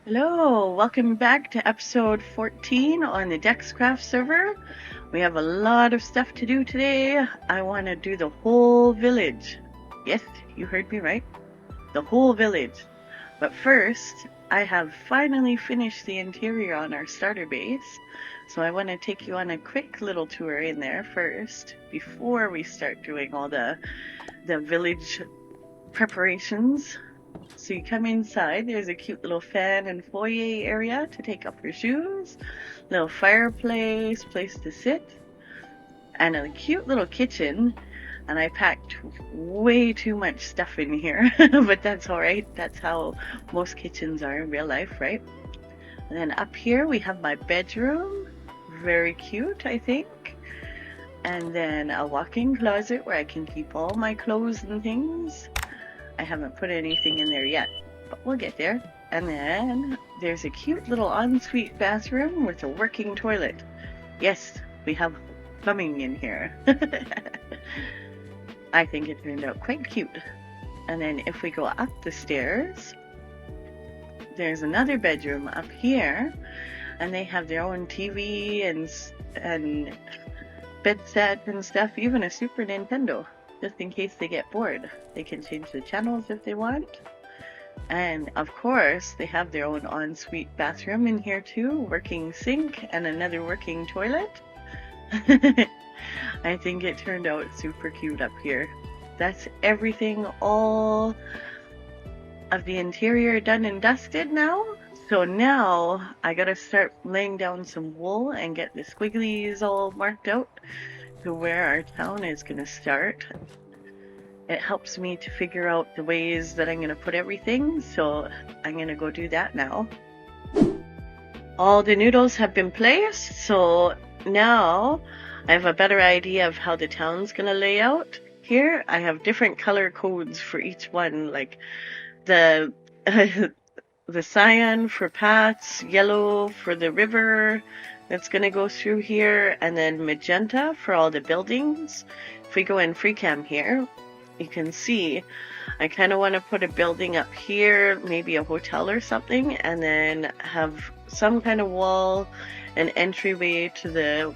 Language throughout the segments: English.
Hello, welcome back to episode 14 on the Dexcraft server. We have a lot of stuff to do today. I want to do the whole village. Yes, you heard me right. The whole village. But first, I have finally finished the interior on our starter base. So I want to take you on a quick little tour in there first before we start doing all the village preparations. So you come inside, there's a cute little fan and foyer area to take off your shoes, little fireplace, place to sit, and a cute little kitchen. And I packed way too much stuff in here, but that's alright. That's how most kitchens are in real life, right? And then up here we have my bedroom. Very cute, I think. And then a walk-in closet where I can keep all my clothes and things. I haven't put anything in there yet, but we'll get there. And then there's a cute little ensuite bathroom with a working toilet. Yes, we have plumbing in here. I think it turned out quite cute. And then if we go up the stairs, there's another bedroom up here, and they have their own TV and bed set and stuff, even a Super Nintendo. Just in case they get bored. They can change the channels if they want. And of course, they have their own ensuite bathroom in here too, working sink and another working toilet. I think it turned out super cute up here. That's everything, all of the interior done and dusted now. So now I gotta start laying down some wool and get the squigglies all marked out to where our town is going to start. It helps me to figure out the ways that I'm going to put everything, so I'm going to go do that now. All the noodles have been placed, so now I have a better idea of how the town's going to lay out. Here I have different color codes for each one, like the the cyan for paths, yellow for the river that's going to go through here, and then magenta for all the buildings. If we go in FreeCam here, you can see I kind of want to put a building up here, maybe a hotel or something, and then have some kind of wall and entryway to the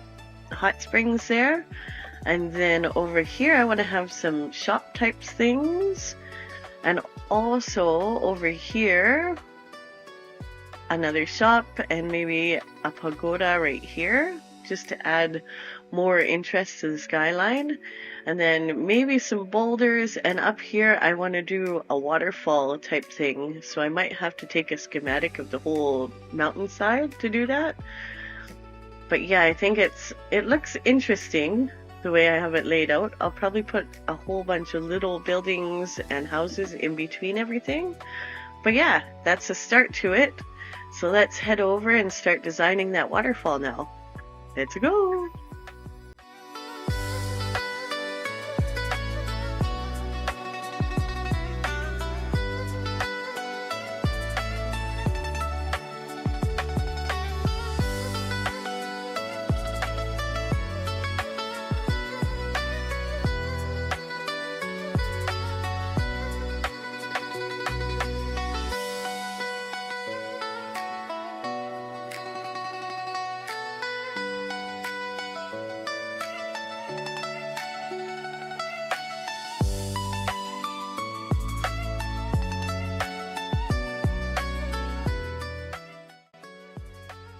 hot springs there. And then over here I want to have some shop types things, and also over here another shop and maybe a pagoda right here, just to add more interest to the skyline. And then maybe some boulders, and up here I want to do a waterfall type thing, so I might have to take a schematic of the whole mountainside to do that. But yeah, I think it looks interesting the way I have it laid out. I'll probably put a whole bunch of little buildings and houses in between everything. But yeah, that's a start to it. So let's head over and start designing that waterfall now. Let's go!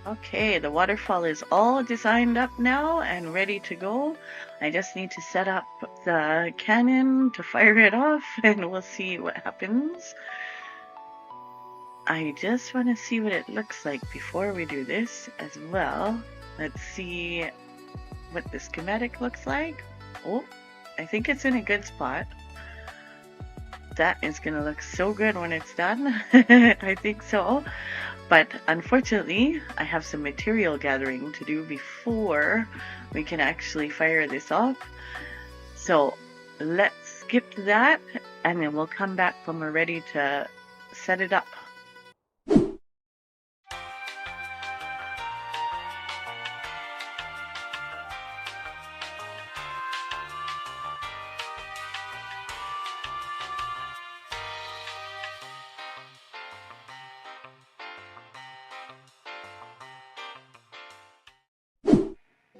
Okay, the waterfall is all designed up now and ready to go. I just need to set up the cannon to fire it off, and we'll see what happens. I just want to see what it looks like before we do this as well. Let's see what the schematic looks like. Oh, I think it's in a good spot. That is going to look so good when it's done. I think so. But unfortunately, I have some material gathering to do before we can actually fire this off. So let's skip that, and then we'll come back when we're ready to set it up.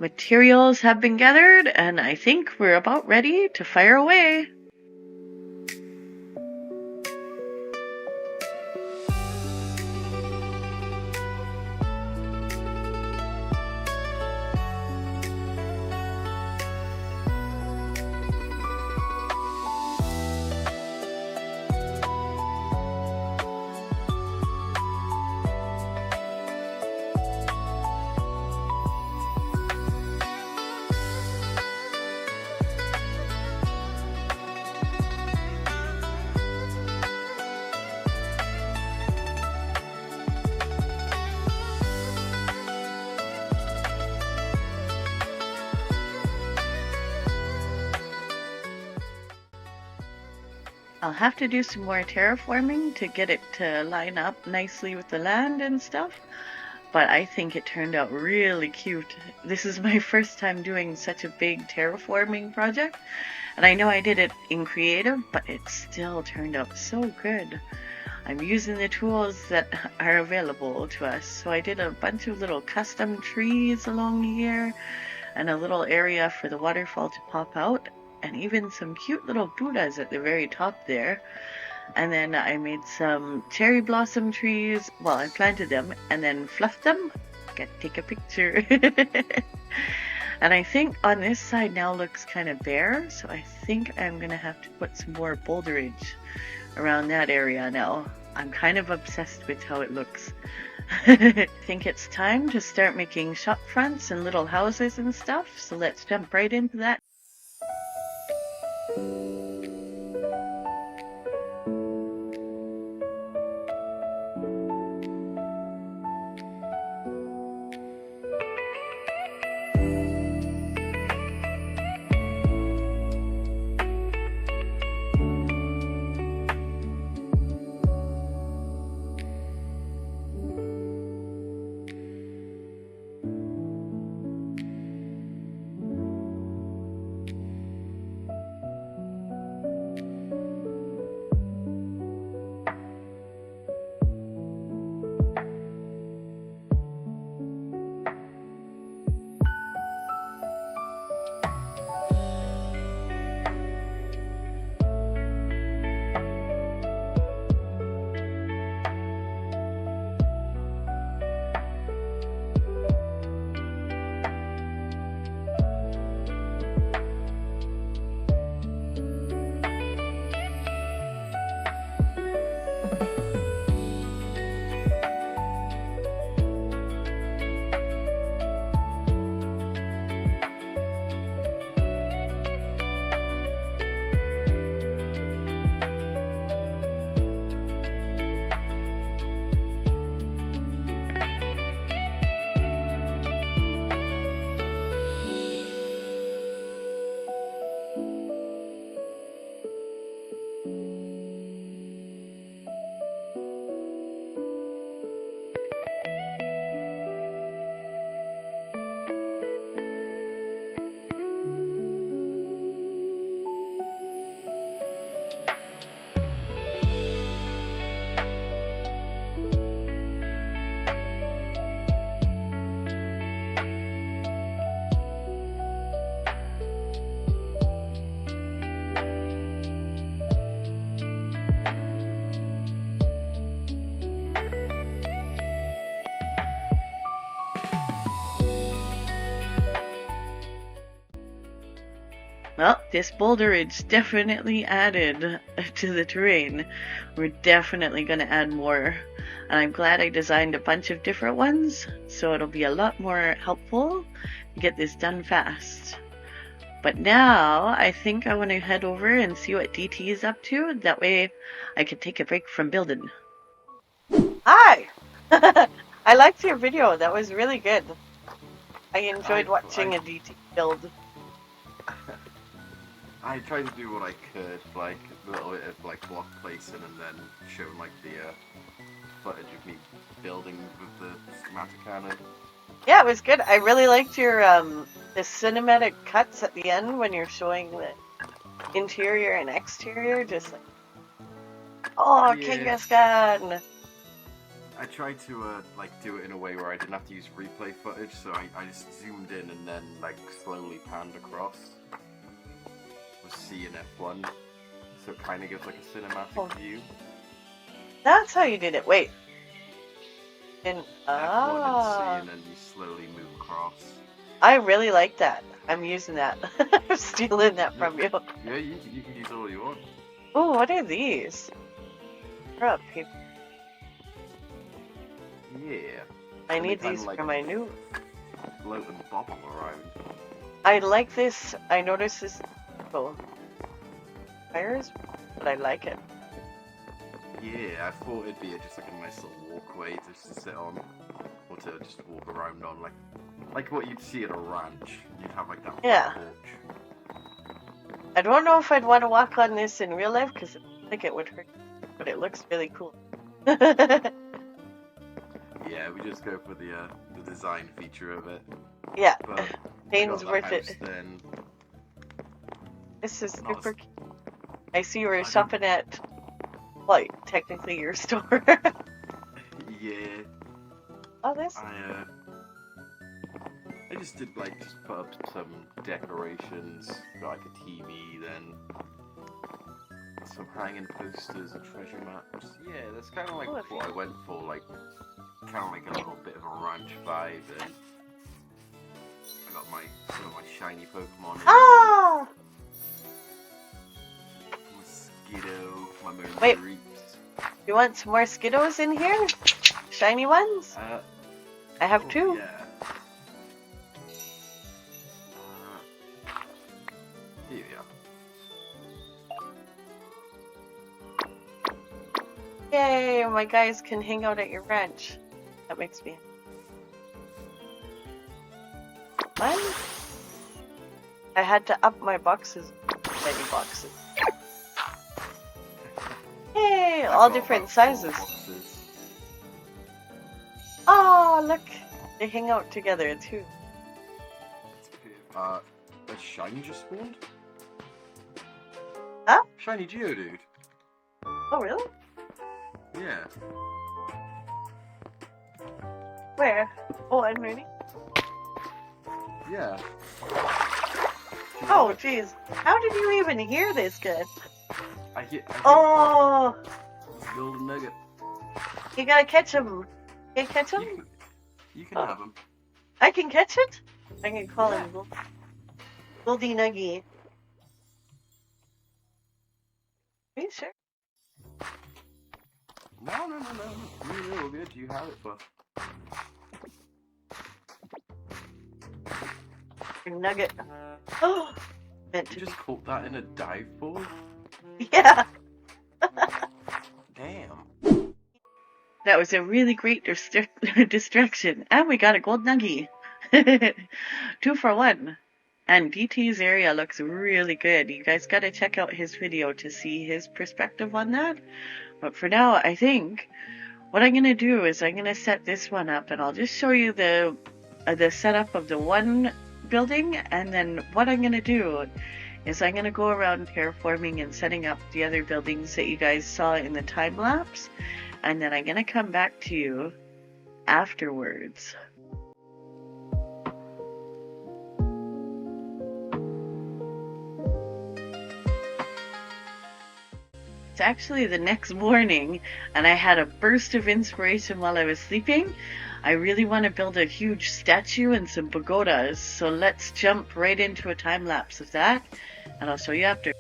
materials have been gathered, and I think we're about ready to fire away. I'll have to do some more terraforming to get it to line up nicely with the land and stuff, but I think it turned out really cute. This is my first time doing such a big terraforming project, and I know I did it in creative, but it still turned out so good. I'm using the tools that are available to us, so I did a bunch of little custom trees along here, and a little area for the waterfall to pop out, and even some cute little Buddhas at the very top there. And then I made some cherry blossom trees. Well, I planted them and then fluffed them. Gotta take a picture. And I think on this side now looks kind of bare, so I think I'm gonna have to put some more boulderage around that area now. I'm kind of obsessed with how it looks. I think it's time to start making shop fronts and little houses and stuff, so let's jump right into that. Well, this boulderage definitely added to the terrain. We're definitely going to add more. And I'm glad I designed a bunch of different ones, so it'll be a lot more helpful to get this done fast. But now, I think I want to head over and see what DT is up to. That way, I can take a break from building. Hi! I liked your video. That was really good. I enjoyed watching a DT build. I tried to do what I could, like a little bit of like block placing and then showing like the footage of me building with the schematic cannon. Yeah, it was good. I really liked your the cinematic cuts at the end when you're showing the interior and exterior, just like, oh, yeah. KittenSchnitzel. I tried to like do it in a way where I didn't have to use replay footage, so I just zoomed in and then like slowly panned across with C and F1, so it kind of gives like a cinematic view. That's how you did it. Wait. And F1 and C, and then you slowly move across. I really like that. I'm using that. I'm stealing that from you. Yeah, you can use all you want. Oh, what are these? They're up here. Yeah. I need these like for my new. Float and bobble around. I like this. I noticed this. Oh, fires, but I like it. Yeah, I thought it'd be just like a nice little walkway just to sit on, or to just walk around on, like what you'd see at a ranch. You'd have like that porch. I don't know if I'd want to walk on this in real life because I think it would hurt, but it looks really cool. Yeah, we just go for the design feature of it. Yeah, but pain's worth it. Then. This is super cute. I see you were shopping at, well, technically your store. Yeah. Oh, this. I just did just put up some decorations, got like a TV, then some hanging posters and treasure maps. Yeah, that's kind of like what I went for, kind of like a little bit of a ranch vibe, and I got some of my shiny Pokemon in. Ah! Mosquito, my Moon Wait. Reaps. You want some more Skiddos in here? Shiny ones? I have two. Yeah. Here we are. Yay, my guys can hang out at your ranch. That makes me fun. I had to up my boxes. Many boxes. Yay, all different sizes. Oh, look. They hang out together too. A shiny just spawned? Huh? Shiny Geodude. Oh, really? Yeah. Where? Oh, I'm ready. Yeah. Oh, jeez. How did you even hear this guy? I hear oh! Golden Nugget. You gotta catch him. Can you catch him? You can have him. I can catch it? I can call him Goldie Nuggy. Are you sure? No. You're good. You have it, but. Your nugget. Oh! Meant to You just caught that in a dive ball? Yeah! Damn. That was a really great distraction. And we got a gold nuggy. 2 for 1. And DT's area looks really good. You guys gotta check out his video to see his perspective on that. But for now, I think what I'm gonna do is I'm gonna set this one up, and I'll just show you the setup of the one building, and then what I'm gonna do is I'm gonna go around terraforming and setting up the other buildings that you guys saw in the time lapse, and then I'm gonna come back to you afterwards. It's actually the next morning, and I had a burst of inspiration while I was sleeping. I really want to build a huge statue and some pagodas, so let's jump right into a time lapse of that, and I'll show you after.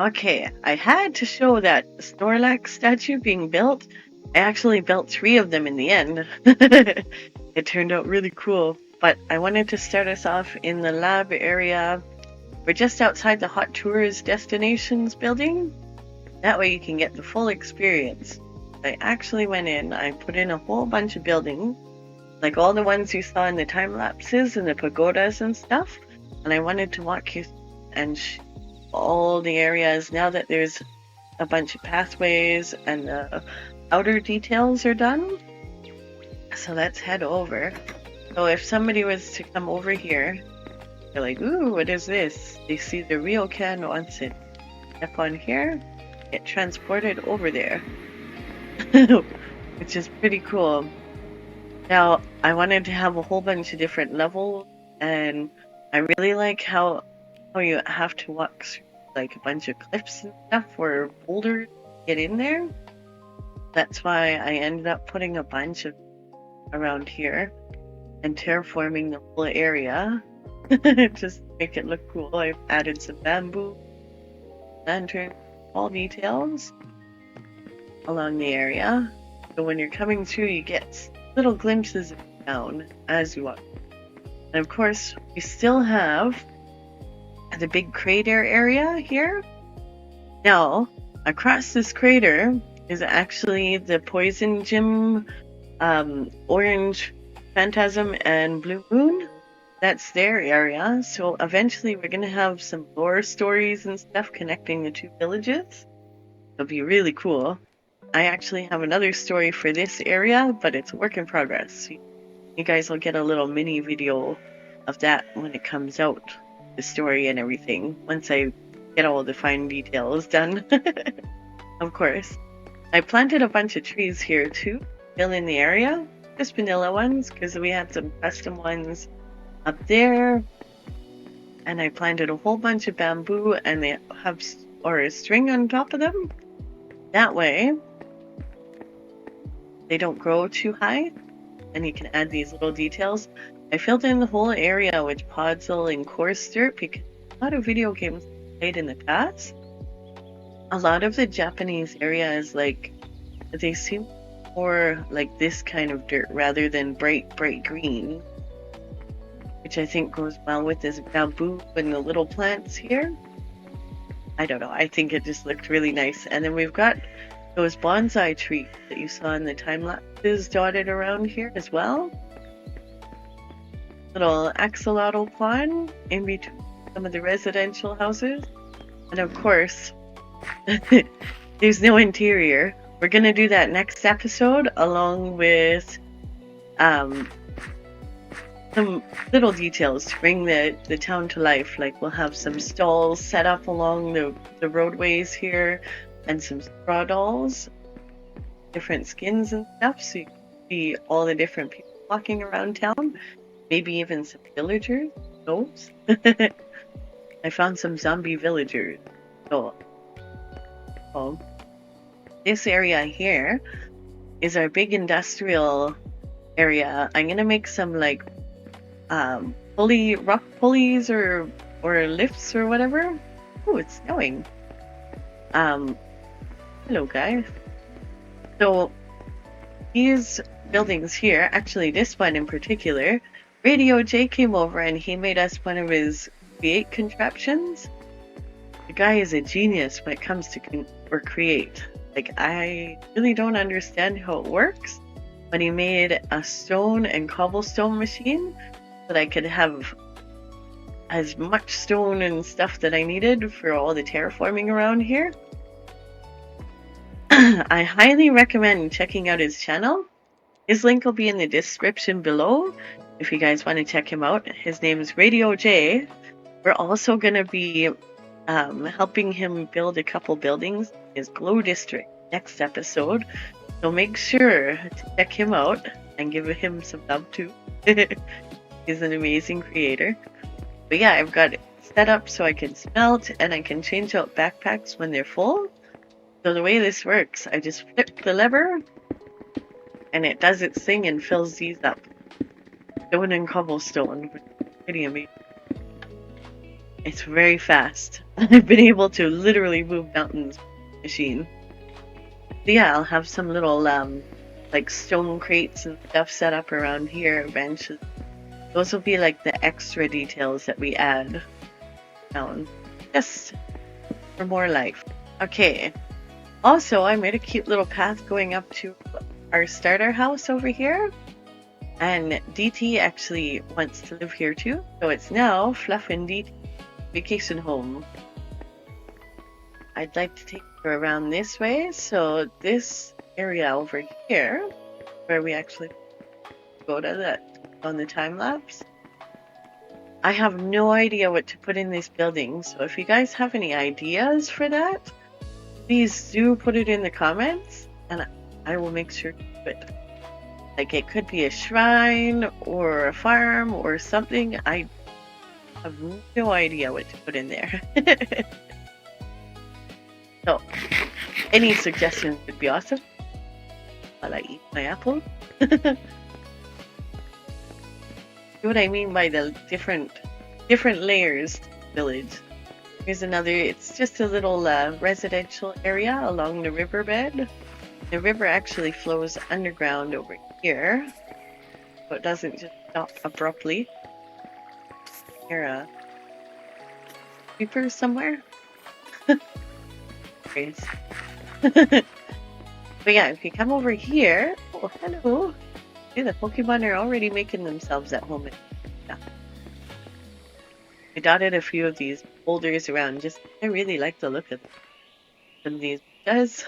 Okay, I had to show that Snorlax statue being built. I actually built 3 of them in the end. It turned out really cool. But I wanted to start us off in the lab area. We're just outside the Hot Tours Destinations building. That way you can get the full experience. I actually went in, I put in a whole bunch of buildings, like all the ones you saw in the time lapses and the pagodas and stuff. And I wanted to walk you and all the areas now that there's a bunch of pathways and the outer details are done. So let's head over. So if somebody was to come over here, they're like, ooh, what is this? They see the Ryokan onsen. Step on here, get transported over there. Which is pretty cool. Now, I wanted to have a whole bunch of different levels, and I really like how you have to walk through like a bunch of cliffs and stuff or boulders to get in there. That's why I ended up putting a bunch of around here and terraforming the whole area. Just to make it look cool. I've added some bamboo, lantern, all details along the area. So when you're coming through, you get little glimpses of town as you walk. And of course, we still have the big crater area here. Now, across this crater is actually the Poison Gym, OrangePhantasm, and BleuMoon. That's their area. So eventually we're going to have some lore stories and stuff connecting the 2 villages. It'll be really cool. I actually have another story for this area, but it's a work in progress. You guys will get a little mini video of that when it comes out, the story and everything, once I get all the fine details done. Of course. I planted a bunch of trees here too, still in the area, just vanilla ones, because we had some custom ones up there. And I planted a whole bunch of bamboo, and they have a string on top of them. That way, they don't grow too high, and you can add these little details. I filled in the whole area with podzol and coarse dirt because a lot of video games played in the past. A lot of the Japanese areas, like, they seem more like this kind of dirt rather than bright green, which I think goes well with this bamboo and the little plants here. I don't know, I think it just looked really nice. And then we've got those bonsai trees that you saw in the time lapses dotted around here as well. Little axolotl pond in between some of the residential houses. And of course, there's no interior. We're going to do that next episode along with some little details to bring the town to life. Like we'll have some stalls set up along the roadways here and some straw dolls, different skins and stuff, so you can see all the different people walking around town. Maybe even some villagers. Those. I found some zombie villagers. So, this area here is our big industrial area. I'm gonna make some like rock pulleys or lifts or whatever. Oh, it's snowing. Hello guys. So these buildings here, actually this one in particular, RadioJay came over and he made us one of his create contraptions. The guy is a genius when it comes to create. Like, I really don't understand how it works, but he made a stone and cobblestone machine that I could have as much stone and stuff that I needed for all the terraforming around here. I highly recommend checking out his channel. His link will be in the description below if you guys want to check him out. His name is RadioJay. We're also going to be helping him build a couple buildings in his Glow District next episode. So make sure to check him out and give him some love too. He's an amazing creator. But yeah, I've got it set up so I can smelt and I can change out backpacks when they're full. So the way this works, I just flip the lever and it does its thing and fills these up. Stone and cobblestone. Pretty amazing. It's very fast. I've been able to literally move mountains with the machine. So yeah, I'll have some little like stone crates and stuff set up around here benches. Those will be like the extra details that we add down. Just for more life. Okay. Also, I made a cute little path going up to our starter house over here. And DT actually wants to live here too. So it's now Fluff and DT vacation home. I'd like to take her around this way. So this area over here, where we actually go to that on the time lapse. I have no idea what to put in this building. So if you guys have any ideas for that, please do put it in the comments and I will make sure to do it. Like it could be a shrine or a farm or something. I have no idea what to put in there. So, any suggestions would be awesome while I eat my apple. See what I mean by the different layers village. Here's another, it's just a little residential area along the riverbed. The river actually flows underground over here, so it doesn't just stop abruptly. Here a creeper somewhere? But yeah, if you come over here, oh hello! See, the Pokemon are already making themselves at home. Yeah. I dotted a few of these boulders around, just I really like the look of them. Some of these does.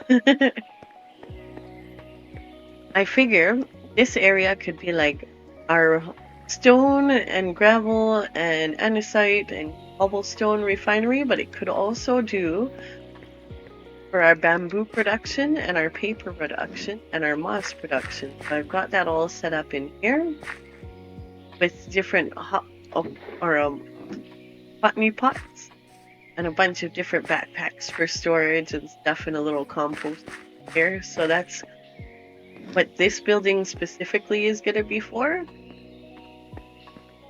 I figure this area could be like our stone and gravel and andesite and cobblestone refinery, but it could also do for our bamboo production and our paper production and our moss production. So I've got that all set up in here with different botany pots and a bunch of different backpacks for storage and stuff in a little compost here. So that's what this building specifically is going to be for.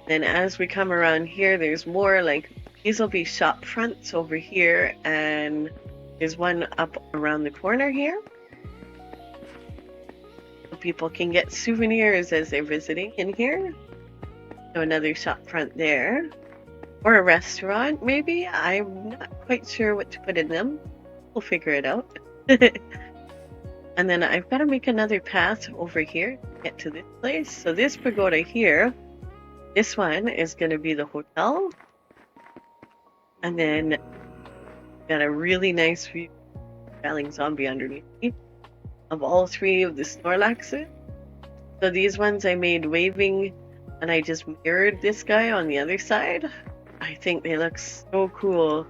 Then as we come around here, there's more like these will be shop fronts over here, and there's one up around the corner here. So people can get souvenirs as they're visiting in here. So another shop front there. Or a restaurant, maybe? I'm not quite sure what to put in them. We'll figure it out. And then I've got to make another path over here to get to this place. So this pagoda here, this one is going to be the hotel. And then got a really nice view, spelling zombie underneath me, of all three of the Snorlaxes. So these ones I made waving, and I just mirrored this guy on the other side. I think they look so cool,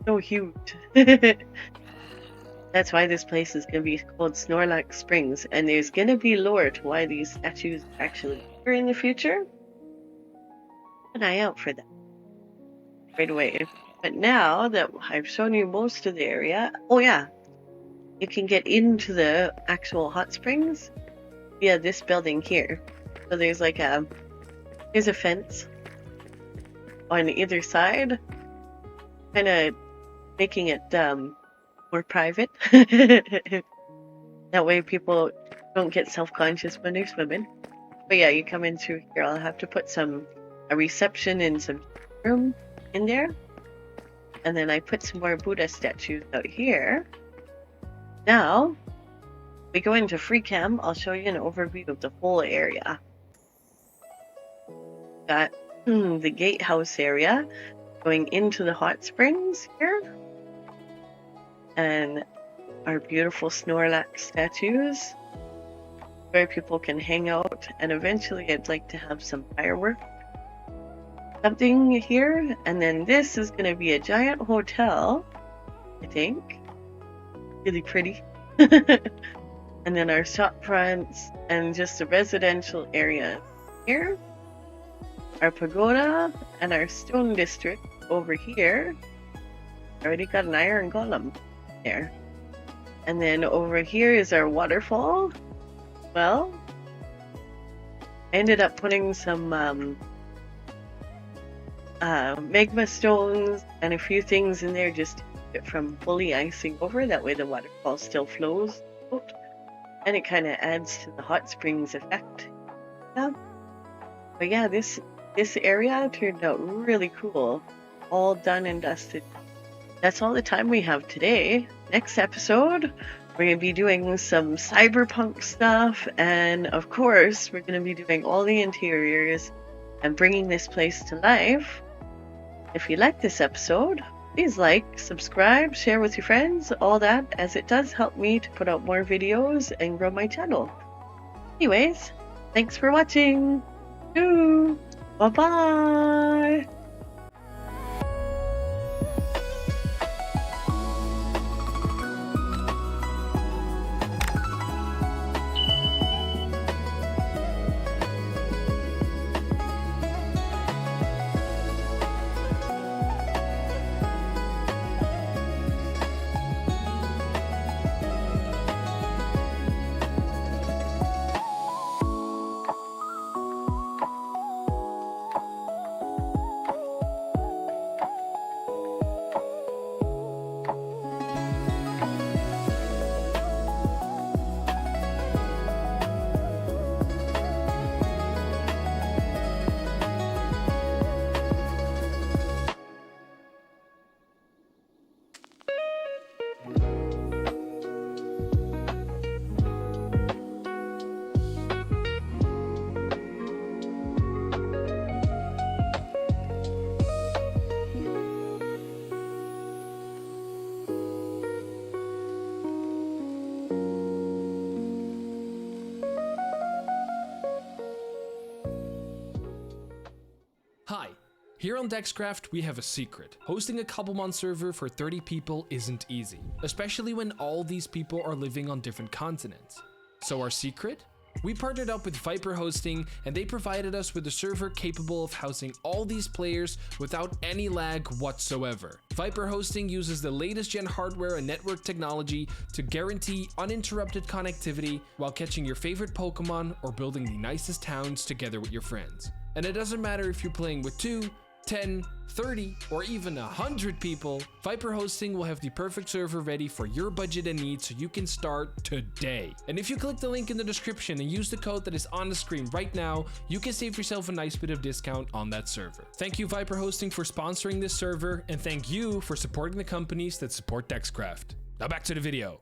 so huge. That's why this place is going to be called SNORLAX Springs, and there's going to be lore to why these statues actually appear in the future. Keep an eye out for that right away. But now that I've shown you most of the area, oh yeah, you can get into the actual hot springs via this building here. So there's like here's a fence on either side, kind of making it more private. That way people don't get self-conscious when they're swimming. But yeah, you come in through here. I'll have to put a reception and some room in there. And then I put some more Buddha statues out here. Now, we go into free cam. I'll show you an overview of the whole area. Got the gatehouse area going into the hot springs here. And our beautiful Snorlax statues where people can hang out. And eventually I'd like to have some fireworks. Something here, and then this is going to be a giant hotel, I think. Really pretty. And then our shop fronts and just a residential area here. Our pagoda and our stone district over here. Already got an iron golem there. And then over here is our waterfall. Well, I ended up putting some magma stones and a few things in there just to keep it from fully icing over. That way the waterfall still flows out. And it kind of adds to the hot springs effect. Yeah. But yeah, this area turned out really cool. All done and dusted. That's all the time we have today. Next episode, we're going to be doing some cyberpunk stuff. And of course, we're going to be doing all the interiors and bringing this place to life. If you like this episode, please like, subscribe, share with your friends, all that, as it does help me to put out more videos and grow my channel. Anyways, thanks for watching. Bye-bye. Hi, here on Dexcraft we have a secret. Hosting a Cobblemon server for 30 people isn't easy, especially when all these people are living on different continents. So our secret? We partnered up with Vyper Hosting and they provided us with a server capable of housing all these players without any lag whatsoever. Vyper Hosting uses the latest gen hardware and network technology to guarantee uninterrupted connectivity while catching your favorite Pokemon or building the nicest towns together with your friends. And it doesn't matter if you're playing with 2, 10, 30, or even 100 people, Vyper Hosting will have the perfect server ready for your budget and needs so you can start today. And if you click the link in the description and use the code that is on the screen right now, you can save yourself a nice bit of discount on that server. Thank you Vyper Hosting for sponsoring this server, and thank you for supporting the companies that support Dexcraft. Now back to the video.